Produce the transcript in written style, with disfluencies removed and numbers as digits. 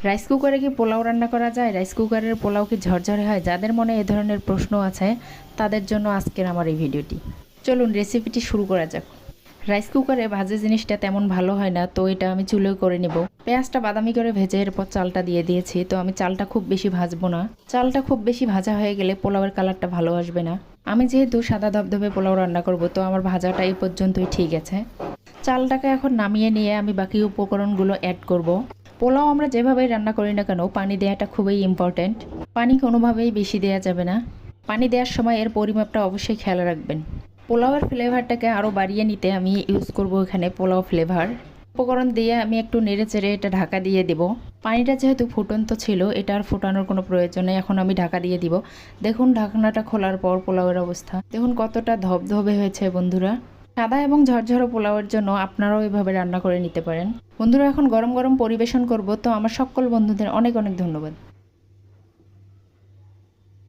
Rice কুকারে কি পোলাও রান্না করা যায়? রাইস কুকারের পোলাও কি ঝরঝরে হয়? যাদের মনে এ ধরনের প্রশ্ন আছে তাদের জন্য আজকের আমার এই ভিডিওটি। চলুন রেসিপিটি শুরু করা যাক। রাইস কুকারে ভাজা জিনিসটা তেমন ভালো হয় না, তো এটা আমি চুলোয় করে নেব। পেঁয়াজটা বাদামি করে ভেজে এরপর চালটা দিয়ে দিয়েছি। তো আমি চালটা খুব বেশি ভাজবো না, চালটা খুব বেশি ভাজা হয়ে গেলে পোলাওয়ের কালারটা ভালো আসবে না। আমি যেহেতু সাদা ধবধবে পোলাও রান্না করব, তো আমার ভাজাটা এই পর্যন্তই ঠিক আছে। চালটাকে এখন নামিয়ে নিয়ে আমি বাকি উপকরণগুলো অ্যাড করব। পোলাও আমরা যেভাবেই রান্না করি না কেন, পানি দেওয়াটা খুবই ইম্পর্ট্যান্ট। পানি কোনোভাবেই বেশি দেওয়া যাবে না। পানি দেওয়ার সময় এর পরিমাপটা অবশ্যই খেয়াল রাখবেন। পোলাওয়ের ফ্লেভারটাকে আরও বাড়িয়ে নিতে আমি ইউজ করব এখানে পোলাও ফ্লেভার। উপকরণ দিয়ে আমি একটু নেড়ে চেড়ে এটা ঢাকা দিয়ে দেব। পানিটা যেহেতু ফুটন্ত ছিল, এটা আর ফোটানোর কোনো প্রয়োজন নেই। এখন আমি ঢাকা দিয়ে দিব। দেখুন ঢাকনাটা খোলার পর পোলাওয়ের অবস্থা দেখুন কতটা ধবধবে হয়েছে বন্ধুরা। সাদা এবং ঝরঝরে পোলাওয়ের জন্য আপনারাও এভাবে রান্না করে নিতে পারেন। বন্ধুরা এখন গরম গরম পরিবেশন করব। তো আমার সকল বন্ধুদের অনেক অনেক ধন্যবাদ।